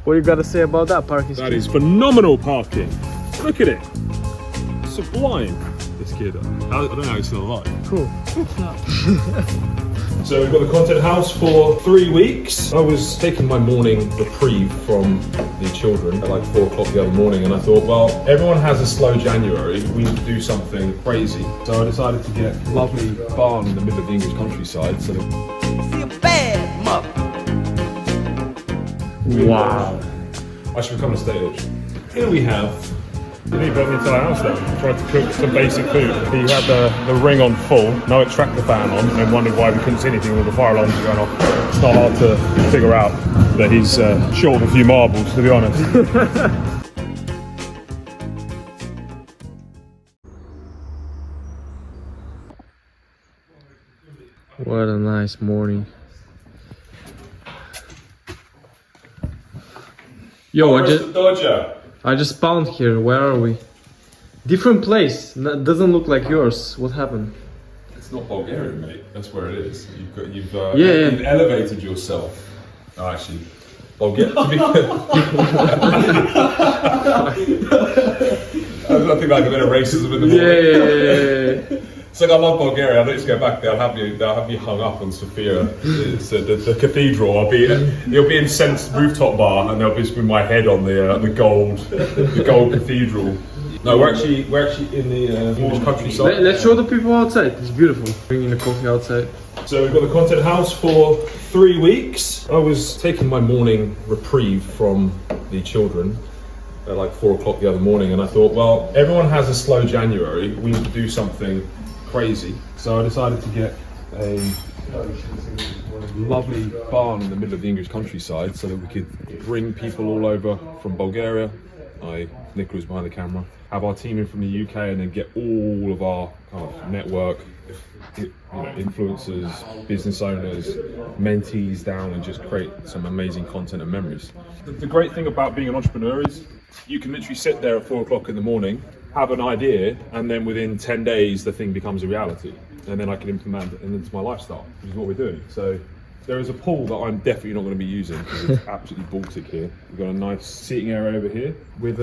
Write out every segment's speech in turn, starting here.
What you gotta say about that parking That scheme? is phenomenal parking. Look at it. Sublime. This kid. I don't know how he's still alive. Cool. So we've got the content house for 3 weeks. I was taking my morning reprieve from the children at like 4 o'clock the other morning, and I thought, well, everyone has a slow January. We need to do something crazy. So I decided to get a lovely barn in the middle of the English countryside. So See a bad mother. Wow. I should become a estate agent. Here we have. You need to build the entire house then. Tried to cook some basic food. He had the ring on full, no extractor fan on, and wondered why we couldn't see anything with the fire alarms going off. It's not hard to figure out that he's short of a few marbles, to be honest. What a nice morning. Yo, I just found here. Where are we? Different place. Doesn't look like yours. What happened? It's not Bulgaria, mate. That's where it is. You've elevated yourself. Oh, actually, Bulgaria. To be fair, I think like a bit of racism in the morning. Yeah. It's like I love Bulgaria. I'd like to go back there. They'll have me hung up on Sofia. It's the cathedral. It'll be in Sense rooftop bar, and there'll be my head on the gold cathedral. No, we're actually in the English countryside. Let's show the people outside. It's beautiful. Bringing the coffee outside. So we've got the content house for 3 weeks. I was taking my morning reprieve from the children at like 4 o'clock the other morning, and I thought, well, everyone has a slow January. We need to do something crazy. So I decided to get a lovely barn in the middle of the English countryside so that we could bring people all over from Bulgaria. Nicola's behind the camera. Have our team in from the UK, and then get all of our kind of network, influencers, business owners, mentees down, and just create some amazing content and memories. The great thing about being an entrepreneur is you can literally sit there at 4 o'clock in the morning, have an idea, and then within 10 days the thing becomes a reality, and then I can implement it into my lifestyle, which is what we're doing. So there is a pool that I'm definitely not going to be using because it's absolutely Baltic here. We've got a nice seating area over here with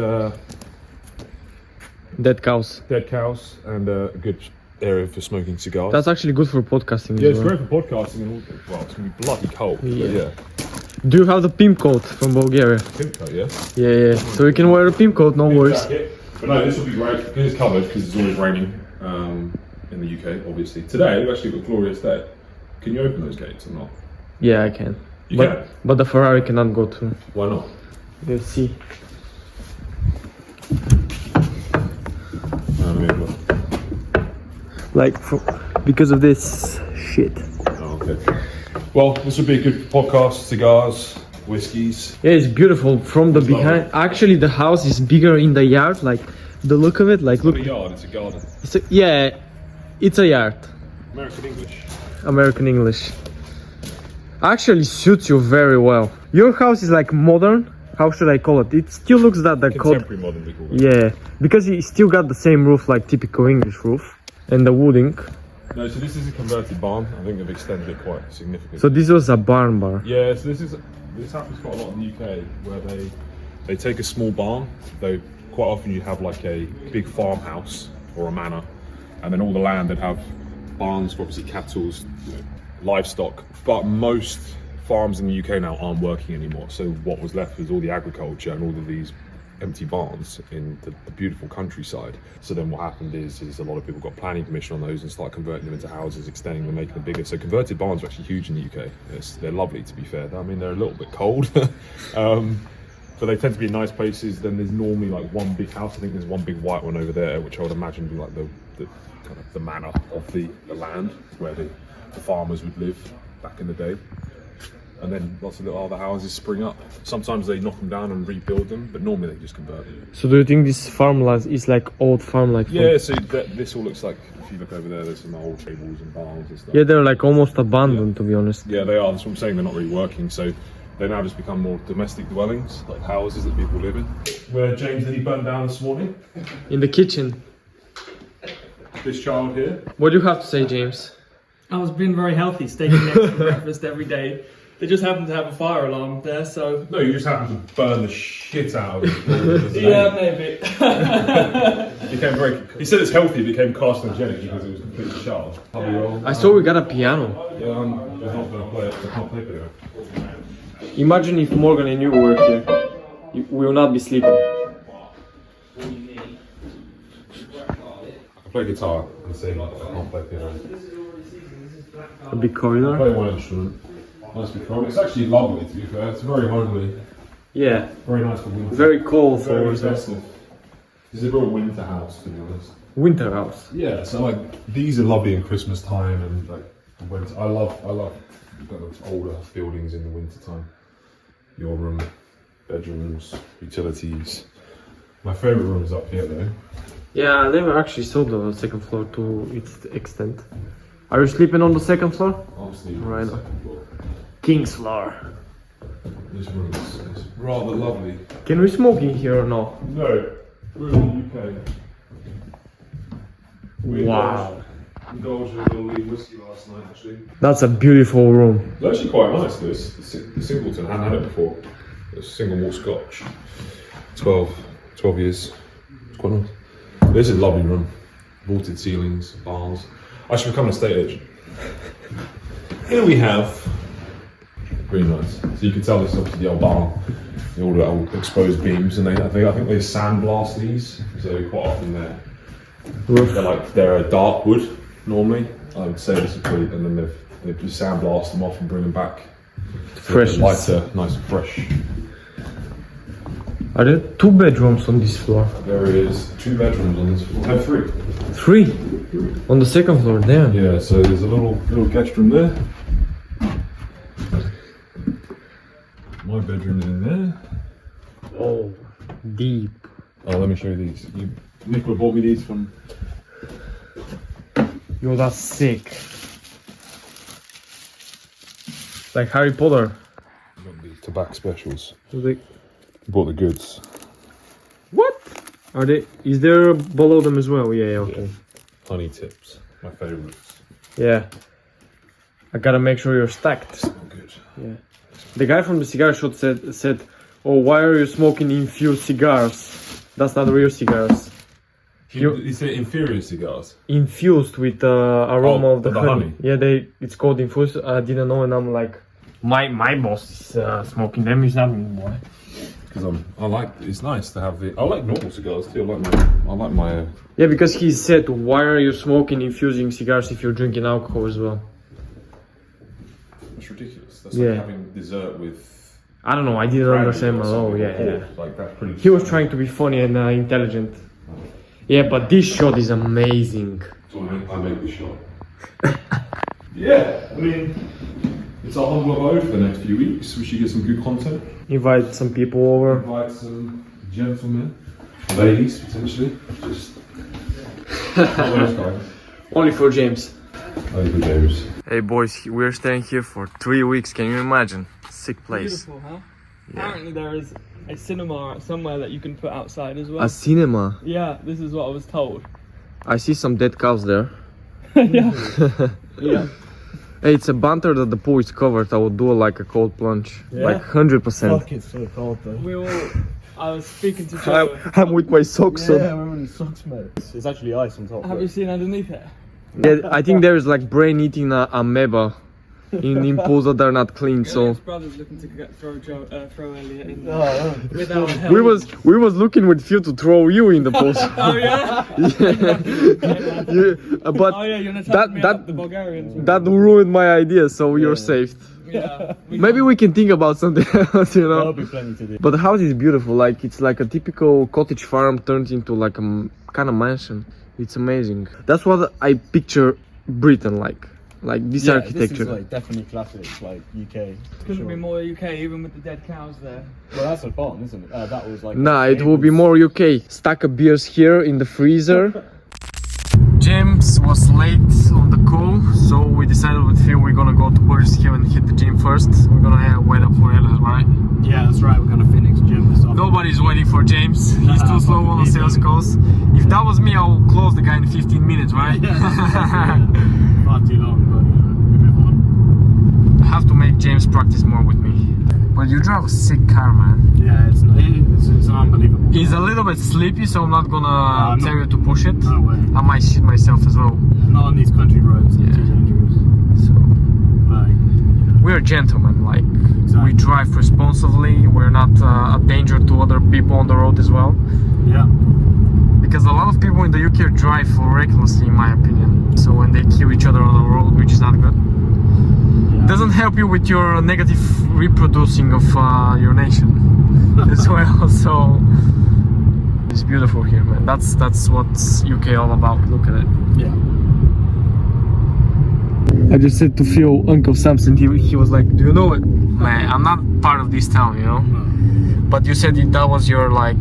Dead cows. and a good area for smoking cigars. That's actually good for podcasting. Yeah, as it's well. great for podcasting and all. Well, it's going to be bloody cold. Yeah. But yeah. Do you have the pimp coat from Bulgaria? Pimco, yeah. Yeah. So you can wear a pimp coat, no worries. But no, this will be great because it's covered, because it's always raining in the UK, obviously. Today, we've actually got a glorious day. Can you open those gates or not? Yeah, I can. You can? But the Ferrari cannot go through. Why not? Let's see. Like, because of this shit. Oh, okay. Well, this would be a good podcast. Cigars, whiskies. Yeah, it's beautiful from the behind. Actually, the house is bigger in the yard. Like, the look of it. Like, It's look. not a yard, it's a garden. It's a yard. American English. American English. Actually suits you very well. Your house is like modern. How should I call it? It still looks that the Contemporary modern, we call it. Yeah, because you still got the same roof, like typical English roof, and the wooding. No, so this is a converted barn. I think they've extended it quite significantly. So this was a barn bar. Yeah, so this happens quite a lot in the UK, where they take a small barn. They quite often you have like a big farmhouse or a manor, and then all the land they'd have barns for obviously cattle, livestock. But most farms in the UK now aren't working anymore. So what was left was all the agriculture and all of these empty barns in the beautiful countryside. So then what happened is a lot of people got planning permission on those and started converting them into houses, extending them, making them bigger. So converted barns are actually huge in the UK. They're lovely, to be fair. I mean, they're a little bit cold, but they tend to be in nice places. Then there's normally like one big house. I think there's one big white one over there, which I would imagine would be like the kind of the manor of the land where the farmers would live back in the day. And then lots of little other houses spring up. Sometimes they knock them down and rebuild them, but normally they just convert them. So do you think this farmland is like old farm, like? Yeah, so this all looks like, if you look over there, there's some old tables and barns and stuff. Yeah, they're like almost abandoned, to be honest. Yeah, they are. That's what I'm saying. They're not really working. So they now just become more domestic dwellings, like houses that people live in. Where James nearly burned down this morning. In the kitchen. This child here. What do you have to say, James? I was being very healthy, steak and eggs for breakfast every day. They just happened to have a fire alarm there, so... No, you just happen to burn the shit out of it. Yeah, maybe. He said it's healthy, it became carcinogenic because it was completely charged. I saw we got a piano. Yeah, I'm not going to play it. I can't play piano. Imagine if Morgan and you were here. We will not be sleeping. I can play guitar and sing, but I can't play piano. A big I corridor. play one instrument. Nice big corridor. It's actually lovely, to be fair. It's very homely. Yeah. Very nice for winter. Very cold Very for expensive. This is a real winter house, to be honest. winter house. Yeah, so like these are lovely in Christmas time and like winter. I love kind of older buildings in the winter time. Your room, bedrooms, utilities. My favourite room is up here though. Yeah, I never actually saw the second floor to its extent. Are you sleeping on the second floor? I'm sleeping Right. on the second floor. King's floor. This room is rather lovely. Can we smoke in here or no? No, we're in the UK. We Wow. indulged in a little lean whiskey last night actually. That's a beautiful room. It's actually quite nice this. The Singleton, I hadn't had it before. It's single malt scotch. 12 years. It's quite nice. This is a lovely room. Vaulted ceilings, bars. I should become an estate agent. Here we have. Really nice. So you can tell this is obviously the old barn. All the old exposed beams, and I think they sandblast these. So quite often they're dark wood normally. I would say this is pretty, and then they just sandblast them off and bring them back. Fresh. Lighter, nice and fresh. Are there 2 bedrooms on this floor? There is 2 bedrooms on this floor. No, 3. 3? On the second floor, damn. Yeah, so there's a little guest room there. My bedroom is in there. Oh, deep. Oh, let me show you these. Nicola bought me these from. Yo, that's sick. Like Harry Potter. Got these tobacco specials. They... Bought the goods. What? Are they? Is there below them as well? Yeah, okay. Honey tips, my favourites. Yeah. I gotta make sure you're stacked. Smell good. Yeah. The guy from the cigar shop said, "Oh, why are you smoking infused cigars? That's not real cigars. You say inferior cigars? Infused with aroma of the honey. Yeah, it's called infused. I didn't know, and I'm like, my boss is smoking them. Is not me, boy. Because it's nice to have the. I like normal cigars too. I like my. Yeah, because he said, why are you smoking infusing cigars if you're drinking alcohol as well? It's ridiculous. That's Yeah. like having dessert with. I don't know. I didn't understand at all. Yeah. Like that's pretty. He was trying to be funny and intelligent. Yeah, but this shot is amazing. So I make the shot. Yeah, I mean, it's our humble abode for the next few weeks. We should get some good content. Invite some people over. Invite some gentlemen, ladies potentially. Just those guys. Only for James. Only for James. Hey boys, we're staying here for 3 weeks. Can you imagine? Sick place. Beautiful, huh? Apparently there is a cinema somewhere that you can put outside as well. A cinema. Yeah, this is what I was told. I see some dead cows there. Yeah. Yeah. Hey, it's a banter that the pool is covered. I would do like a cold plunge. Yeah? Like 100%. It's so cold though. I was speaking to Joe. I'm with my socks on. Yeah, we're in socks, mate. It's actually ice on top. Have you seen underneath it? Yeah, I think there is like brain eating a amoeba in pools that are not clean. So Elliot's brother's looking to throw Elliot in there. Oh, Without help. we was looking with few to throw you in the pool. Oh yeah? Yeah, but Oh yeah, you're gonna that- me that- up the Bulgarians. that ruined my idea. So you're saved. Yeah. Maybe we can think about something else, you There'll know. be plenty to do. But the house is beautiful. Like it's like a typical cottage farm turned into like a kind of mansion. It's amazing. That's what I picture Britain like this architecture. This is like definitely classic, like UK. Couldn't be more UK, even with the dead cows there. Well, that's a barn, isn't it? That was like. Nah, it will be more UK. Stack of beers here in the freezer. James was late on the call, so we decided with Phil we're gonna go to Burgess Hill and hit the gym first. We're gonna wait up for Elliot, right? Yeah, that's right. We're gonna Phoenix gym this afternoon. Nobody's waiting for James. He's too slow on the sales calls. If that was me, I'll close the guy in 15 minutes, right? Far too long, but we move on. have to make James practice more with me. But you drive a sick car, man. Yeah, it's unbelievable. It's a little bit sleepy, so I'm not gonna tell you to push it. No way. I might shit myself as well. Not on these country roads, they're too dangerous. So Like, we're gentlemen, like Exactly. we drive responsibly. We're not a danger to other people on the road as well. yeah. Because a lot of people in the UK drive recklessly, in my opinion. So when they kill each other on the road, which is not good, doesn't help you with your negative reproducing of your nation as well. So it's beautiful here, man. That's what's UK all about. Look at it. Yeah. I just said to Phil, Uncle Samson, he was like, do you know it? Man, I'm not part of this town, you know? But you said that was your like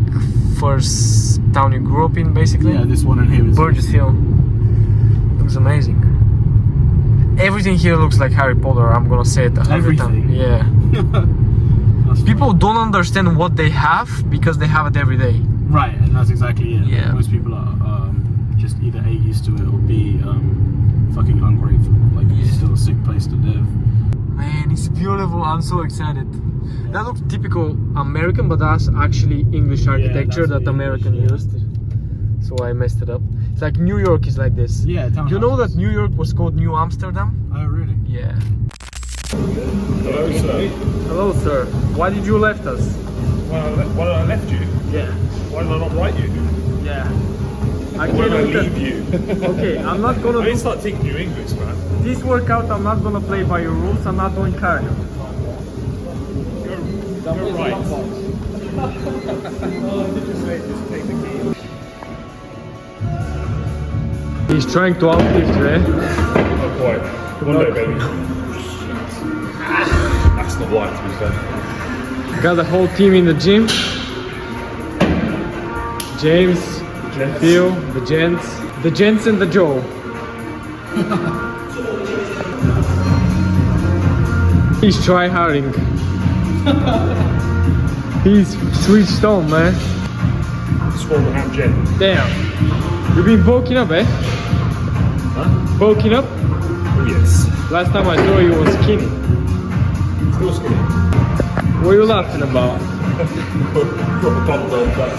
first town you grew up in, basically? Yeah, this one in here is Burgess Hill. Looks amazing. Everything here looks like Harry Potter, I'm gonna say it 100 times. Everything? Yeah. That's People don't understand what they have because they have it every day. right, and that's exactly it. Yeah. Most people are just either A, used to it, or B, fucking ungrateful. Like, it's still a sick place to live. Man, it's beautiful. I'm so excited. That looks typical American, but that's actually English architecture that's that American English, used. So I messed it up. It's like New York is like this. Yeah, You know that New York was called New Amsterdam? Oh, really? Yeah. Hello, sir. Hello, sir. Why did you left us? Why did I left you? Yeah. Why did I not write you? Yeah. I Why did I can't leave you? Okay, I'm not gonna I need do to start teaching you English, man. this workout. I'm not gonna play by your rules. I'm not doing cardio. You're right. Just take the key. He's trying to outlift you, eh? Not quite. One day, baby. That's not right, to be fair. Got the whole team in the gym. James, Phil, the gents and the Joe. He's try-harding. He's switched on, man. Swarmingham Jen. Damn. You've been bulking up, eh? Huh? Bulking up? Oh, yes. Last time I saw you was skinny. Still skinny. What are you laughing about? Proper bump on that.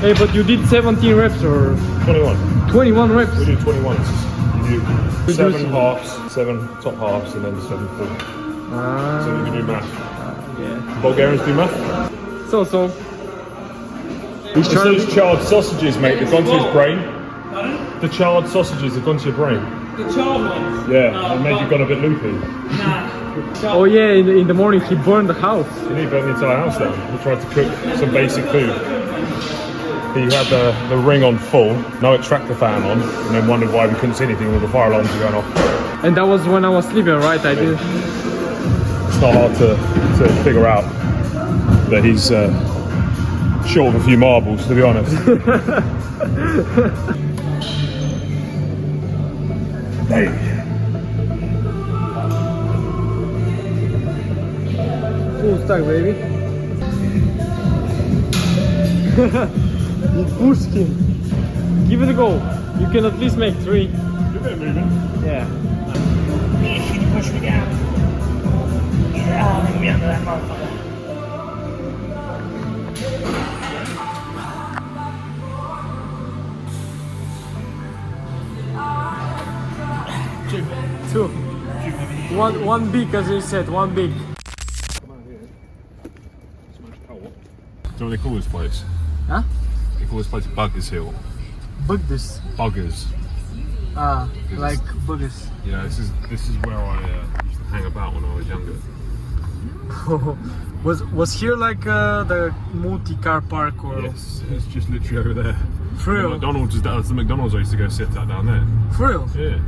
Hey, but you did 17 reps or 21. 21 reps? We do 21s. You do We 7 do- halves, 7 top halves, and then 7 full. So you can do math. Yeah. Bulgarians do math. So. He's It's trying those to... charred sausages, mate, they've gone to his brain. The charred sausages have gone to your brain. The charred ones. Yeah, and made you gone a bit loopy. Oh yeah, in the morning he burned the house. And he burnt the entire house down. He tried to cook some basic food. He had the ring on full, no extractor fan on, and then wondered why we couldn't see anything with the fire alarms going off. And that was when I was sleeping, right? I did. It's not hard to figure out that he's short of a few marbles, to be honest. Hey. Full stack, baby. You pushed him. Give it a go. You can at least make 3. Do a bit of movement. Yeah. Push me down. Yeah, let me under that motherfucker. Two. One big, as you said, one big. Do you know what they call this place? Huh? They call this place Burgess Hill. Buggers. Buggers. Ah, like buggers. Yeah, this is where I used to hang about when I was younger. Was here like the multi-car park or? Yes, it's just literally over there. For The real? McDonald's is that's the McDonald's I used to go sit at down there. For real? Yeah,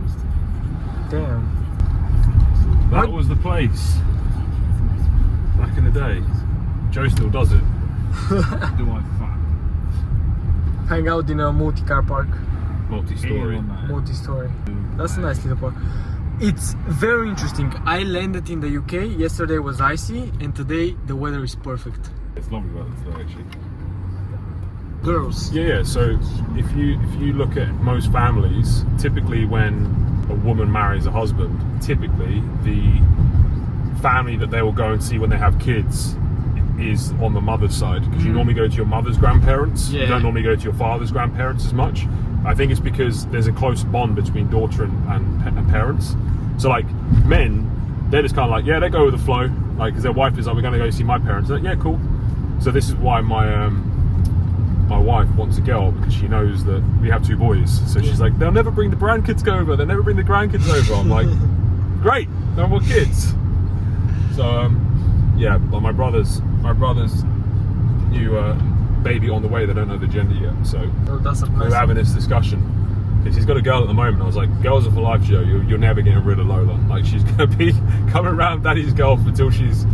Damn. that was the place back in the day. Joe still does it. Do I fuck? Hang out in a multi-car park. Multi-story. Multi-story. That's a nice little park. It's very interesting. I landed in the UK. Yesterday was icy, and today the weather is perfect. It's lovely weather today, actually. Girls. Yeah. So if you look at most families, typically when a woman marries a husband, typically the family that they will go and see when they have kids is on the mother's side, because you normally go to your mother's grandparents. You don't normally go to your father's grandparents as much. I think it's because there's a close bond between daughter and parents. So like men, they're just kind of like, yeah, they go with the flow, like, because their wife is like, we're going to go see my parents. They're like, yeah, cool. So this is why my wife wants a girl, because she knows that we have 2 boys. So she's like, they'll never bring the grandkids over. They'll never bring the grandkids over. I'm like, great, no more kids. So yeah, but my brother's new baby on the way. They don't know the gender yet. So we're having this discussion. Because he's got a girl at the moment. I was like, girls are for life, Joe. You're never getting rid of Lola. Like, she's gonna be coming around daddy's girl until she's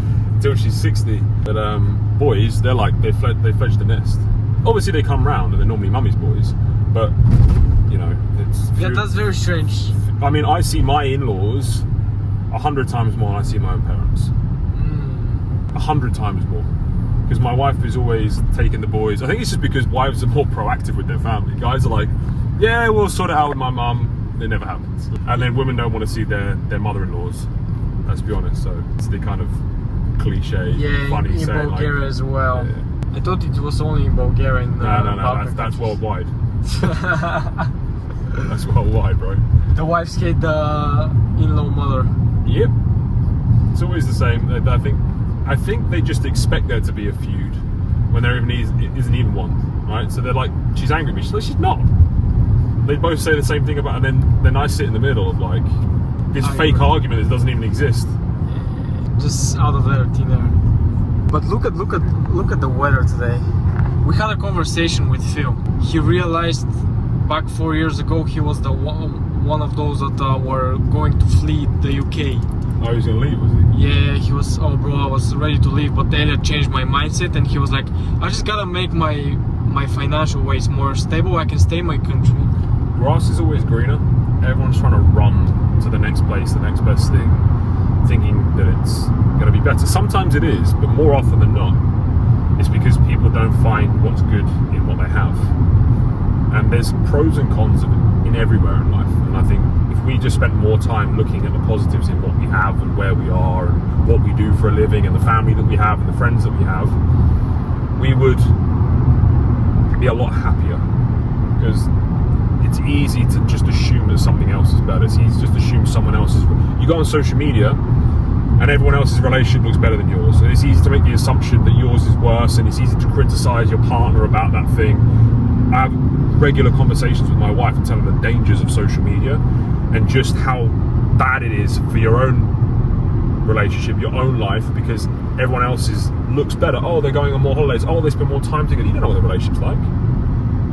60. But boys, they're like, they fledged the nest. Obviously they come round and they're normally mummy's boys, but you know, it's that's very strange. I mean, I see my in-laws 100 times more than I see my own parents. 100 times more, because my wife is always taking the boys. I think it's just because wives are more proactive with their family. Guys are like, yeah, we'll sort it out with my mum. It never happens. And then women don't want to see their mother-in-laws, let's be honest. So it's the kind of cliche, funny in saying, Bulgaria like, as well. Yeah. I thought it was only in Bulgaria. No, that's worldwide. That's worldwide, bro. The wives hate the in-law mother. Yep. It's always the same. I think they just expect there to be a feud when there isn't even one, right? So they're like, she's angry at me. She's like, she's not. They both say the same thing about, and then I sit in the middle of like this fake argument that doesn't even exist. Just out of there, thin air. But look at the weather today. We had a conversation with Phil. He realized back 4 years ago he was the one of those that were going to flee the UK. Oh, he was gonna leave, was he? Yeah, he was. Oh, bro, I was ready to leave, but Elliot changed my mindset, and he was like, I just gotta make my financial ways more stable. I can stay in my country. Grass is always greener. Everyone's trying to run to the next place, the next best thing, thinking that it's going to be better. Sometimes it is, but more often than not, it's because people don't find what's good in what they have. And there's pros and cons of it in everywhere in life. And I think if we just spent more time looking at the positives in what we have and where we are and what we do for a living and the family that we have and the friends that we have, we would be a lot happier. Because it's easy to just assume that something else is better. It's easy to just assume someone else's. You go on social media and everyone else's relationship looks better than yours. And it's easy to make the assumption that yours is worse, and it's easy to criticize your partner about that thing. I have regular conversations with my wife and tell her the dangers of social media and just how bad it is for your own relationship, your own life, because everyone else's looks better. Oh, they're going on more holidays. Oh, they spend more time together. You don't know what the relationship's like.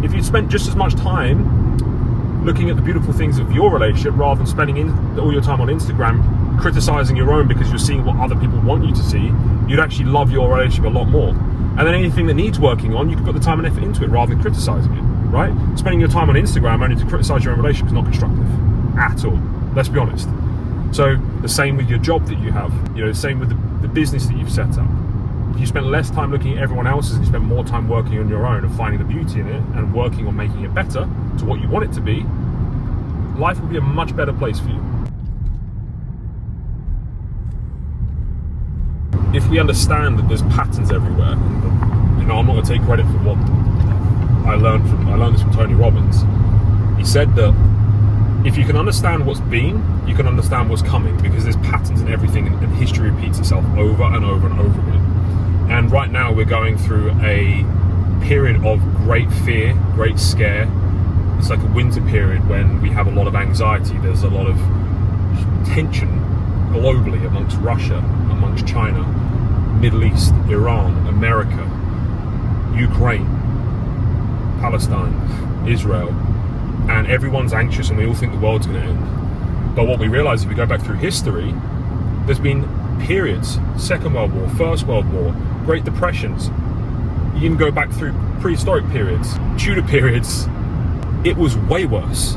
If you spent just as much time looking at the beautiful things of your relationship rather than spending all your time on Instagram criticizing your own because you're seeing what other people want you to see, you'd actually love your relationship a lot more. And then anything that needs working on, you can put the time and effort into it rather than criticizing it, right? Spending your time on Instagram only to criticize your own relationship is not constructive at all. Let's be honest. So the same with your job that you have, the same with the business that you've set up. If you spend less time looking at everyone else's and you spend more time working on your own and finding the beauty in it and working on making it better to what you want it to be, life will be a much better place for you. If we understand that there's patterns everywhere, and, I'm not going to take credit for what I learned this from Tony Robbins. He said that if you can understand what's been, you can understand what's coming, because there's patterns in everything, and history repeats itself over and over and over again. And right now we're going through a period of great fear, great scare. It's like a winter period when we have a lot of anxiety. There's a lot of tension globally amongst Russia, amongst China, Middle East, Iran, America, Ukraine, Palestine, Israel, and everyone's anxious and we all think the world's going to end. But what we realize, if we go back through history, there's been periods, Second World War, First World War, Great Depressions. You even go back through prehistoric periods, Tudor periods. It was way worse.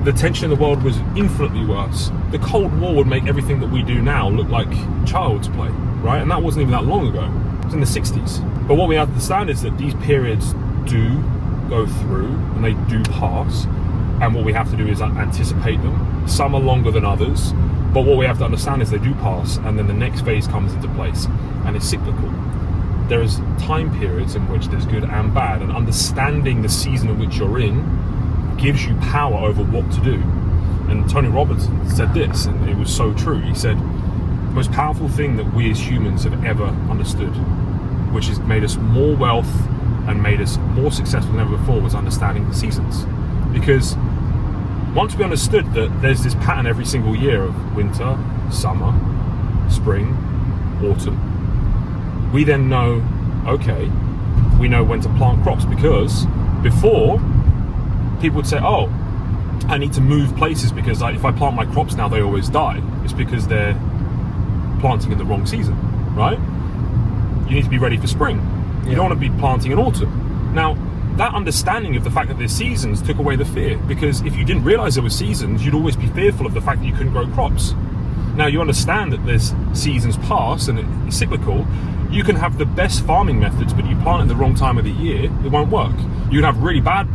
The tension in the world was infinitely worse. The Cold War would make everything that we do now look like child's play, right? And that wasn't even that long ago. It was in the 60s. But what we understand is that these periods do go through and they do pass. and what we have to do is anticipate them. Some are longer than others, but what we have to understand is they do pass, and then the next phase comes into place, and it's cyclical. There is time periods in which there's good and bad, and understanding the season in which you're in gives you power over what to do. And Tony Robbins said this, and it was so true. He said, the most powerful thing that we as humans have ever understood, which has made us more wealth and made us more successful than ever before, was understanding the seasons. Because once we understood that there's this pattern every single year of winter, summer, spring, autumn, we then know, okay, we know when to plant crops. Because before, people would say, oh, I need to move places because if I plant my crops now, they always die. It's because they're planting in the wrong season, right? You need to be ready for spring. You don't want to be planting in autumn. Now, that understanding of the fact that there's seasons took away the fear, because if you didn't realize there were seasons, you'd always be fearful of the fact that you couldn't grow crops. Now you understand that there's seasons pass and it's cyclical. You can have the best farming methods, but you plant in the wrong time of the year, it won't work. You can have really bad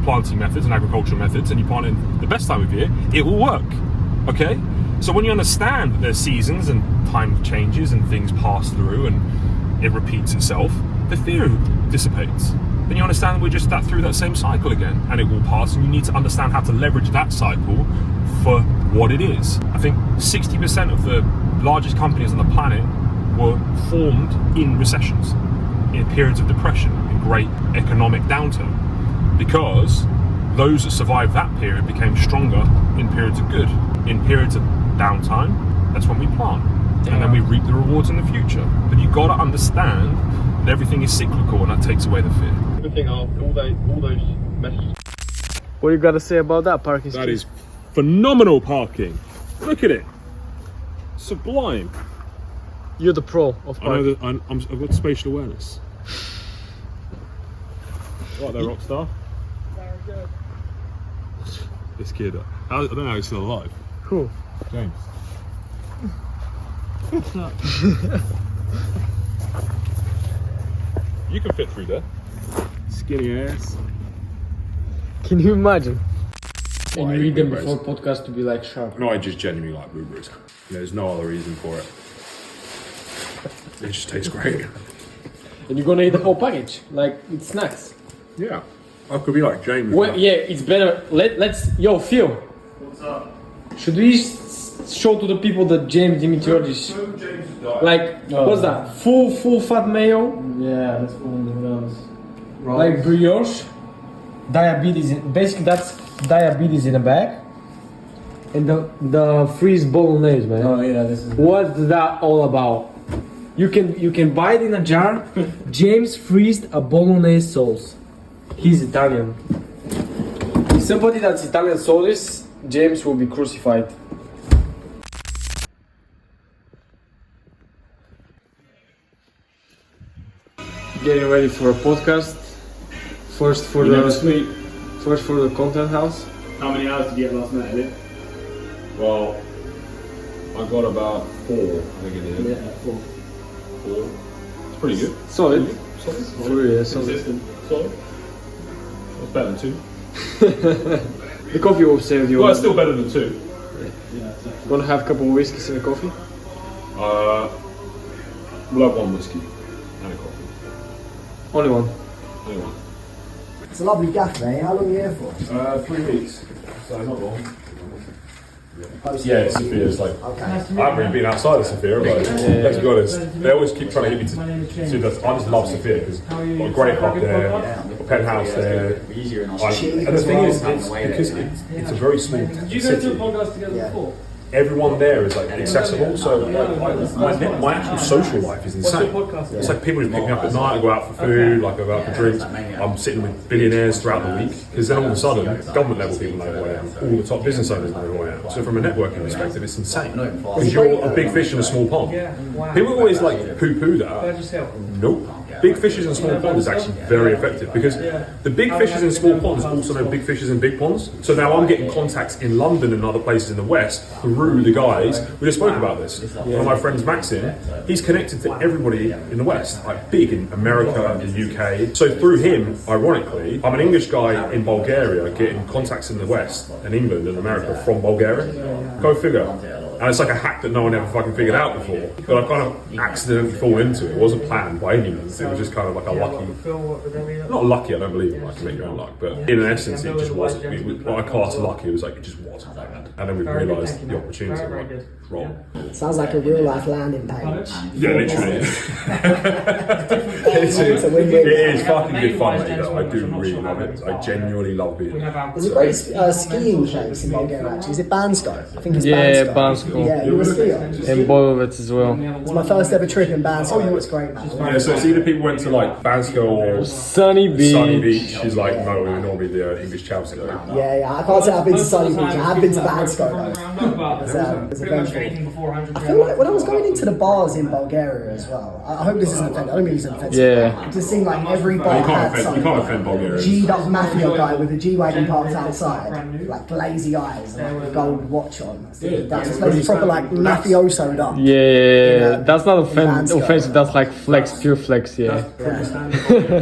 planting methods and agricultural methods, and you plant in the best time of year, it will work, okay? So when you understand that there's seasons and time changes and things pass through and it repeats itself, the fear dissipates. Then you understand that we're just through that same cycle again, and it will pass, and you need to understand how to leverage that cycle for what it is. I think 60% of the largest companies on the planet were formed in recessions, in periods of depression, in great economic downturn, because those that survived that period became stronger in periods of good. In periods of downtime, that's when we plant, and then we reap the rewards in the future. But you've got to understand that everything is cyclical, and that takes away the fear. Everything, all those messages. What you got to say about that parking That street? is phenomenal parking. Look at it. Sublime. You're the pro of I know parking. that I've got spatial awareness. Right there, Rockstar. This kid, I don't know how he's still alive. Who? James. What's up? You can fit through there. Skinny ass. Can you imagine? Well, And I you eat read them blueberries. before podcast to be like sharp. No, I just genuinely like blueberries. There's no other reason for it. It just tastes great. And you're gonna eat the whole package, like it's snacks. Yeah. I could be like James. Well, yeah, it's better. Let's. Yo, Phil. What's up? Should we show to the people that James Dimitriadis, like, what's that? Full fat mayo, Yeah, that's one of those. like brioche, diabetes. Basically, that's diabetes in a bag. And the freeze bolognese, man. Oh yeah, this is. What's that all about? You can buy it in a jar. James freezed a bolognese sauce. He's Italian. If somebody that's Italian saw this, James will be crucified. Getting ready for a podcast. First for the content house. How many hours did you get last night, Elliot? Well, I got about 4, I think it is. Yeah, 4. 4. It's pretty good. Solid. Solid. Yeah, solid. Consistent. Solid. It's better than 2. The coffee will save you. Well, it's still better than 2. Yeah, exactly. Want to have a couple of whiskeys in the coffee? We'll have 1 whiskey and a coffee. Only one. Only 1. It's a lovely gaff, mate. How long are you here for? 3 weeks. So not long. Post- Yeah, it's Sophia. It's like Okay. I haven't really been outside of Sophia, but let's be honest, they always keep trying to get me to do that. I just love Sophia because got a great hub there, a penthouse there. And the thing is, it's because it's a very small city. podcast together Yeah. before? Everyone there is like accessible, so my actual social life is insane. It's like people just pick me up at night, I go out for food, like I go out for drinks. I'm sitting with billionaires throughout the week, because then all of a sudden, government level people know who I am, all the top business owners know who I am. So from a networking perspective, it's insane. Because you're a big fish in a small pond. People always like poo-poo that. Nope. big fishes in small ponds is actually very effective because the big fishes in small ponds also know big fishes in big ponds. So now I'm getting contacts in London and other places in the West through the guys. We just spoke about this. One of my friends, Maxim, he's connected to everybody in the West, like big in America, the UK. So through him, ironically, I'm an English guy in Bulgaria getting contacts in the West and England and America from Bulgaria. Go figure. And it's like a hack that no one ever fucking figured out before. But I kind of accidentally fall into it. It wasn't planned by any means. It was just kind of like a lucky, not lucky, I don't believe in luck, you make your own luck, but in essence it just wasn't. What I class lucky, it was like, it just wasn't planned. And then we realised the opportunity was wrong. Sounds like a real life landing page. Yeah, literally. It's a win-win. It is fucking good fun, mate, though. I do really love it. I genuinely love being there. There's a great skiing place in Bulgaria actually. Is it Bansko? I think it's Yeah, Bansko. Bansko. Yeah, you were a skier. And Borovets as well. It was my first ever trip in Bansko. It was great, man. Yeah, so it's either people went to like Bansko or Sunny Beach. Sunny Beach is like no, normally the English Chelsea though. Yeah, I can't say I've been to Sunny Beach. I have been to Bansko though. It was eventful. I feel like when I was going into the bars in Bulgaria as well, I hope this isn't offensive, I don't mean it's offensive. Yeah. It just seemed like every bar had some You can't offend Bulgarians. G'd up mafia guy with a G-Wagon parked outside, like glazy eyes and like a gold watch on. That's proper like mafioso'd up. Yeah, that's not Bansko. offensive, that's like flex, pure flex, yeah.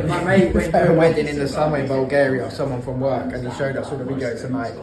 My mate went to a wedding in the summer in Bulgaria, someone from work, and he showed us all the videos and like,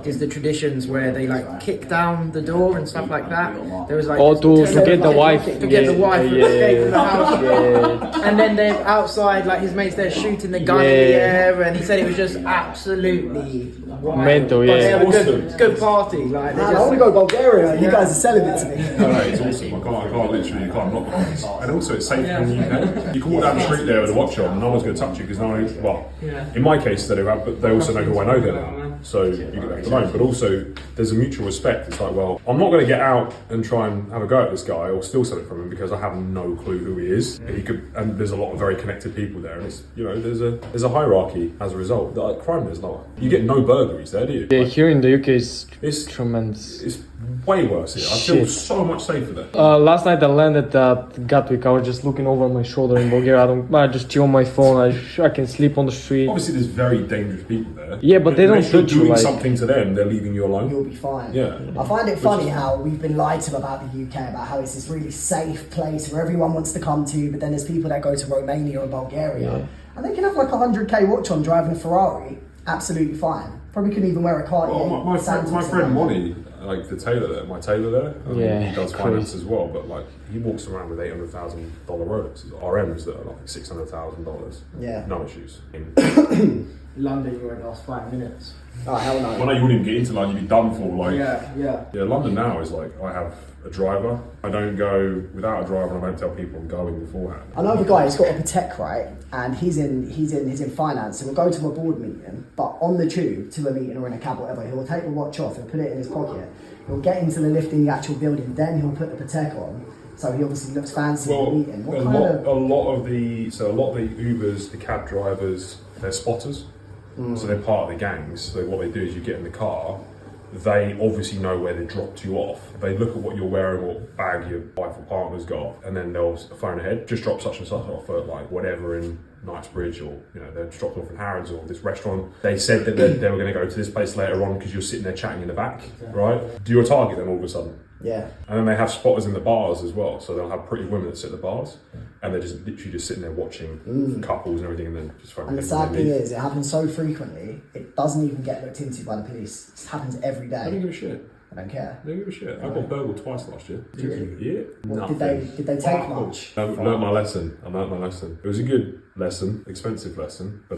is the traditions where they like kick down the door and stuff like that. There was like to get the wife. to get the wife from escaping the house. Yeah. And then they're outside, like his mates there shooting the gun in the air, and he said it was just absolutely wild. Mental, But yeah. they have a good party. Like Man, I want to go to Bulgaria. You guys are selling it to me. No, it's awesome. I can't literally, you can't knock the place. And also, it's safe in the UK. You can walk down the street there with a watch on, and no one's going to touch you because no one. Well, in my case, they do have, but they also know who I know there now. So you get left alone. But also, there's a mutual respect. It's like, well, I'm not going to get out and try and have a go at this guy or steal something from him because I have no clue who he is. And he could, and there's a lot of very connected people there, and it's, you know, there's a hierarchy as a result. Like, crime is lower. You get no burglaries there, do you? Yeah, Like, here in the UK it's It's- tremendous. it's way worse here. I feel Shit. so much safer there. Last night I landed at Gatwick. I was just looking over my shoulder in Bulgaria. I just chill on my phone. I can sleep on the street. Obviously, there's very dangerous people there. Yeah, but they don't unless you're treat you doing like- something to them, they're leaving you alone. You'll be fine. Yeah. I find it funny how we've been lied to about the UK, about how it's this really safe place where everyone wants to come to, but then there's people that go to Romania or Bulgaria, and they can have like a 100k watch on driving a Ferrari, absolutely fine. Probably couldn't even wear a Cartier. Well, my friend Santos Monty, like the tailor there, my tailor there, I mean, Yeah, he does crazy. finance as well, but like he walks around with $800,000 Rolexes, RMs that are like $600,000. Yeah. No issues. London, you won't last 5 minutes. Oh hell no. Well, no, you wouldn't even get into London, you'd be done for. Like, Yeah. London now is like, I have a driver. I don't go without a driver, and I don't tell people I'm going beforehand. I know of a guy who's got a Patek, right, and he's in finance. So we'll go to a board meeting, but on the tube to a meeting or in a cab, whatever, he'll take the watch off, he'll put it in his pocket, he'll get into the lift in the actual building, then he'll put the Patek on. So he obviously looks fancy Well, in the meeting. a lot of the Ubers, the cab drivers, they're spotters. So they're part of the gangs. So what they do is you get in the car, they obviously know where they dropped you off. They look at what you're wearing, what bag your wife or partner's got, and then they'll phone ahead, just drop such and such off at like whatever in Knightsbridge, or you know, they're dropped off in Harrods or this restaurant. They said that they were going to go to this place later on because you're sitting there chatting in the back, right? Do you target them all of a sudden? Yeah. And then they have spotters in the bars as well, so they'll have pretty women that sit at the bars, and they're just literally just sitting there watching couples and everything, and then just phone And the ahead sad and thing leave. is, it happens so frequently, it doesn't even get looked into by the police. It just happens every I don't day. give a shit. I don't care. I don't give a shit. I got burgled twice last year. Yeah. What, did they take much? I learned my lesson. It was a good lesson, expensive lesson, but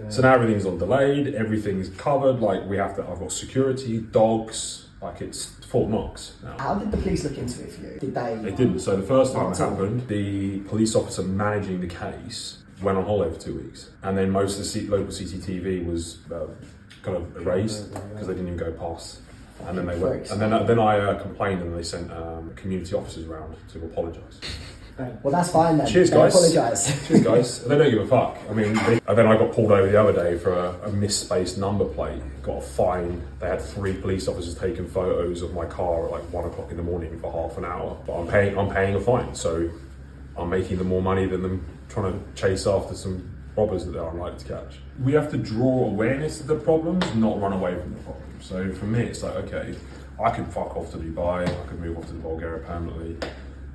so now everything's on delayed, everything's covered. Like I've got security, dogs. Like it's Fort Knox now. How did the police look into it for you? Did they? They didn't. So the first time it happened, the police officer managing the case went on holiday for 2 weeks, and then most of the local CCTV was kind of erased because they didn't even go past. And then they went, and then I complained, and they sent community officers around to apologise. Well, that's fine then. Cheers, They guys. apologise. Cheers, guys. They don't give a fuck. I mean, and then I got pulled over the other day for a misspaced number plate. Got a fine. They had 3 police officers taking photos of my car at like 1 o'clock in the morning for half an hour. But I'm paying a fine, so I'm making them more money than them trying to chase after some robbers that they're unlikely to catch. We have to draw awareness to the problems, not run away from the problems. So for me, it's like, okay, I could fuck off to Dubai, I could move off to Bulgaria permanently,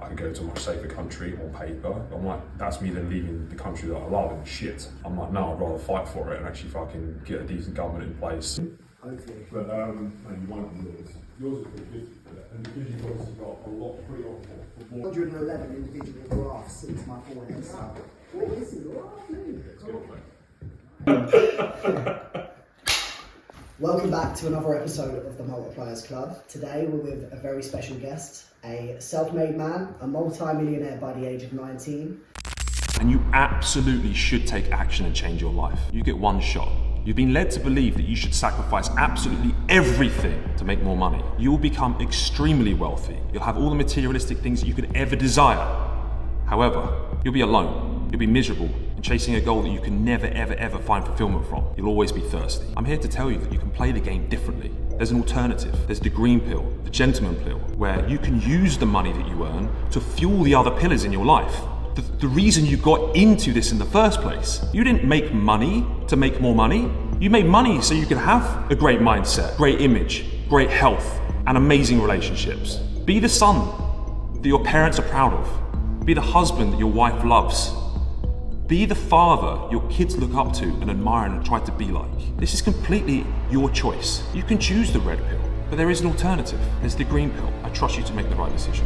I could go to a much safer country on paper. I'm like, that's me then leaving the country that I love and shit. I'm like, no, I'd rather fight for it and actually fucking get a decent government in place. Hopefully. But no, you won't do yours. Yours is pretty good, and because you've obviously got a lot pretty on 111 individual graphs since my forehead. So, this is lovely. Welcome back to another episode of the Multipliers Club. Today we're with a very special guest, a self-made man, a multi-millionaire by the age of 19. And you absolutely should take action and change your life. You get one shot. You've been led to believe that you should sacrifice absolutely everything to make more money. You will become extremely wealthy. You'll have all the materialistic things that you could ever desire. However, you'll be alone. You'll be miserable and chasing a goal that you can never, ever, ever find fulfillment from. You'll always be thirsty. I'm here to tell you that you can play the game differently. There's an alternative. There's the green pill, the gentleman pill, where you can use the money that you earn to fuel the other pillars in your life. The reason you got into this in the first place. You didn't make money to make more money. You made money so you could have a great mindset, great image, great health, and amazing relationships. Be the son that your parents are proud of. Be the husband that your wife loves. Be the father your kids look up to and admire and try to be like. This is completely your choice. You can choose the red pill, but there is an alternative. There's the green pill. I trust you to make the right decision.